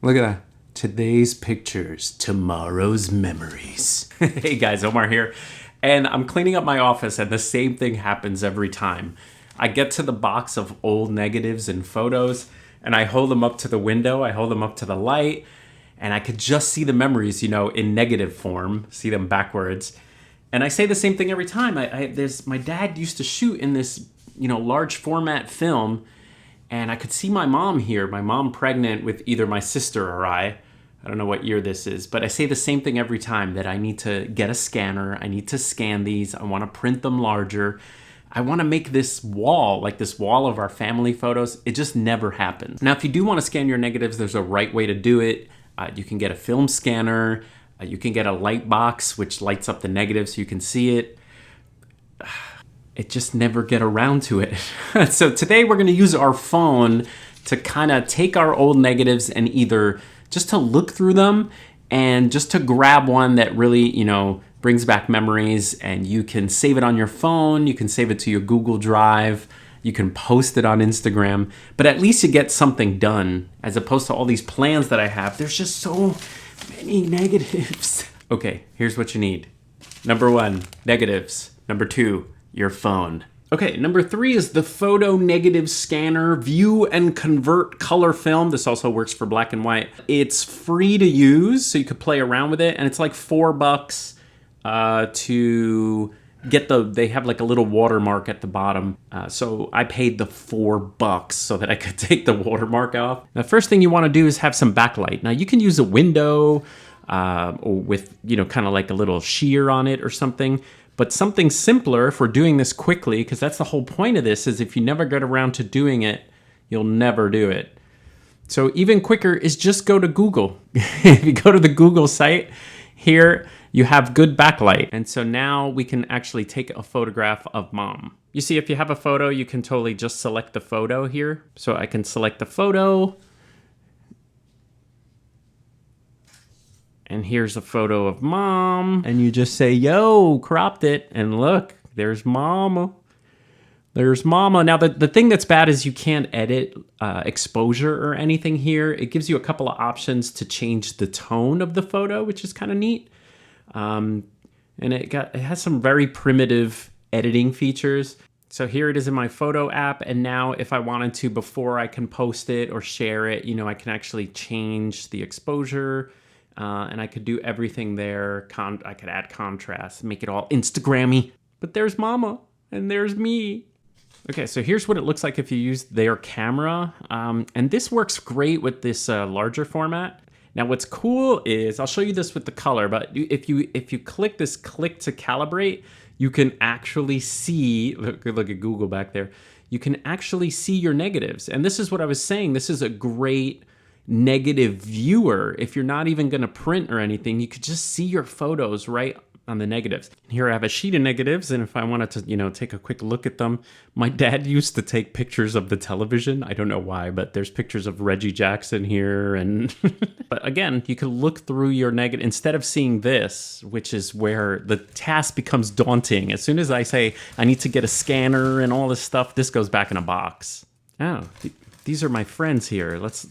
Look at that. Today's pictures, tomorrow's memories. Hey guys, Omar here. And I'm cleaning up my office and the same thing happens every time. I get to the box of old negatives and photos and I hold them up to the window, I hold them up to the light, and I could just see the memories, in negative form, see them backwards. And I say the same thing every time. My dad used to shoot in this, large format film, and I could see my mom here, my mom pregnant with either my sister or I don't know what year this is, but I say the same thing every time, that I need to get a scanner, I need to scan these, I want to print them larger. I want to make this wall, like this wall of our family photos. It just never happens. Now, if you do want to scan your negatives, there's a right way to do it. You can get a film scanner. You can get a light box, which lights up the negative so you can see it. It just never get around to it. So today we're going to use our phone to kind of take our old negatives and either just to look through them and just to grab one that really, brings back memories, and you can save it on your phone. You can save it to your Google Drive. You can post it on Instagram, but at least you get something done as opposed to all these plans that I have. There's just so many negatives. Okay, here's what you need. Number 1, negatives. Number 2, your phone. Okay, number 3 is the Photo Negative Scanner View and Convert Color Film. This also works for black and white. It's free to use, so you could play around with it, and it's like $4 to get they have like a little watermark at the bottom. So I paid the $4 so that I could take the watermark off. Now, the first thing you want to do is have some backlight. Now you can use a window or with, kind of like a little sheer on it or something. But something simpler if we're doing this quickly, because that's the whole point of this, is if you never get around to doing it, you'll never do it. So even quicker is just go to Google. If you go to the Google site, here you have good backlight. And so now we can actually take a photograph of mom. You see, if you have a photo, you can totally just select the photo here. So I can select the photo. And here's a photo of mom. And you just say, yo, cropped it. And look, there's mama. There's mama. Now, the thing that's bad is you can't edit exposure or anything here. It gives you a couple of options to change the tone of the photo, which is kind of neat. And it has some very primitive editing features. So here it is in my photo app. And now if I wanted to, before I can post it or share it, I can actually change the exposure. And I could do everything there. I could add contrast, make it all Instagrammy. But there's mama and there's me. Okay, so here's what it looks like if you use their camera. And this works great with this larger format. Now what's cool is, I'll show you this with the color, but if you click this click to calibrate, you can actually see, look at Google back there, you can actually see your negatives. And this is what I was saying, this is a great negative viewer. If you're not even gonna print or anything, you could just see your photos right on the negatives. Here I have a sheet of negatives, and if I wanted to, take a quick look at them, my dad used to take pictures of the television. I don't know why, but there's pictures of Reggie Jackson here, and but again, you can look through your negative instead of seeing this, which is where the task becomes daunting. As soon as I say I need to get a scanner and all this stuff, this goes back in a box. Oh, these are my friends here. Let's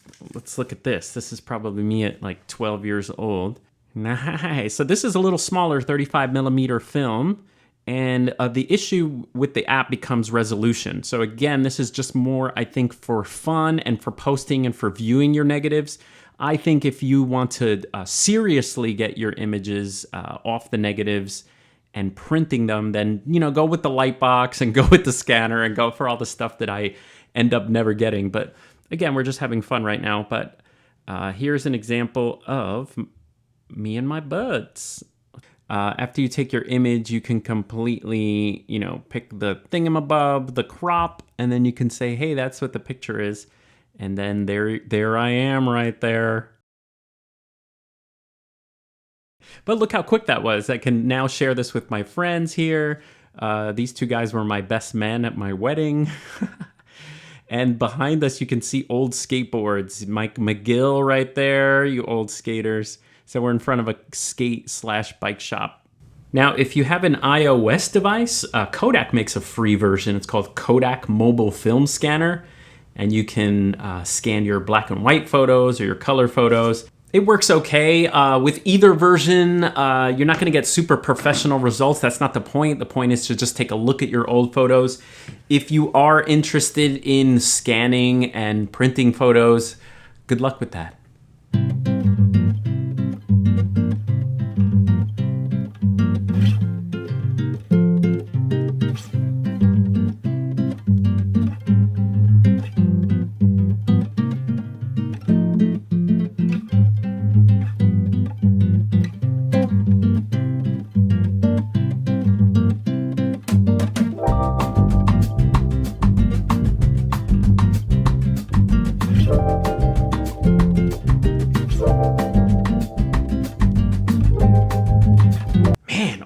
look at this. This is probably me at like 12 years old. Nice. So this is a little smaller 35 millimeter film. And the issue with the app becomes resolution. So again, this is just more, I think, for fun and for posting and for viewing your negatives. I think if you want to seriously get your images off the negatives and printing them, then, go with the light box and go with the scanner and go for all the stuff that I end up never getting. But again, we're just having fun right now. But here's an example of me and my buds. After you take your image, you can completely, pick the thingamabob, the crop, and then you can say, hey, that's what the picture is. And then there I am right there. But look how quick that was. I can now share this with my friends here. These two guys were my best men at my wedding. And behind us, you can see old skateboards. Mike McGill right there, you old skaters. So we're in front of a skate/bike shop. Now, if you have an iOS device, Kodak makes a free version. It's called Kodak Mobile Film Scanner. and you can scan your black and white photos or your color photos. It works okay. With either version, you're not gonna get super professional results. That's not the point. The point is to just take a look at your old photos. If you are interested in scanning and printing photos, good luck with that.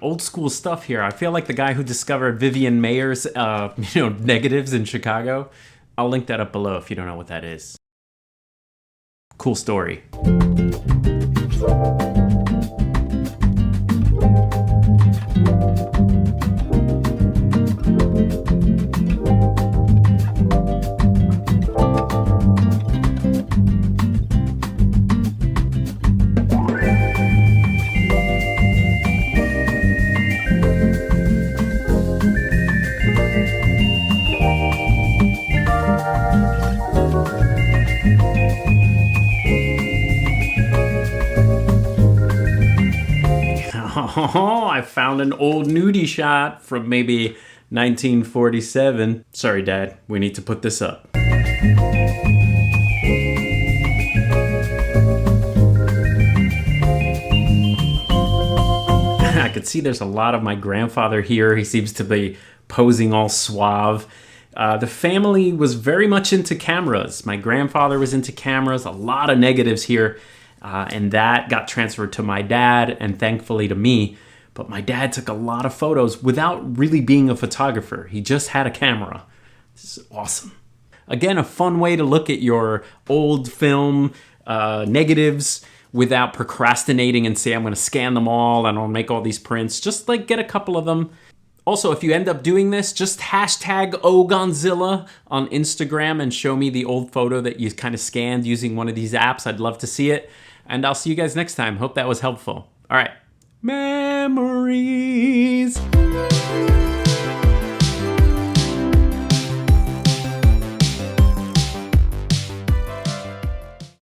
Old school stuff here. I feel like the guy who discovered Vivian Maier's negatives in Chicago. I'll link that up below if you don't know what that is. Cool story. Oh, I found an old nudie shot from maybe 1947. Sorry, Dad, we need to put this up. I could see there's a lot of my grandfather here. He seems to be posing all suave. The family was very much into cameras. My grandfather was into cameras, a lot of negatives here. And that got transferred to my dad and thankfully to me. But my dad took a lot of photos without really being a photographer. He just had a camera. This is awesome. Again, a fun way to look at your old film negatives without procrastinating and say, I'm gonna scan them all and I'll make all these prints. Just like get a couple of them. Also, if you end up doing this, just hashtag OGonzilla on Instagram and show me the old photo that you kind of scanned using one of these apps. I'd love to see it. And I'll see you guys next time. Hope that was helpful. All right. Memories.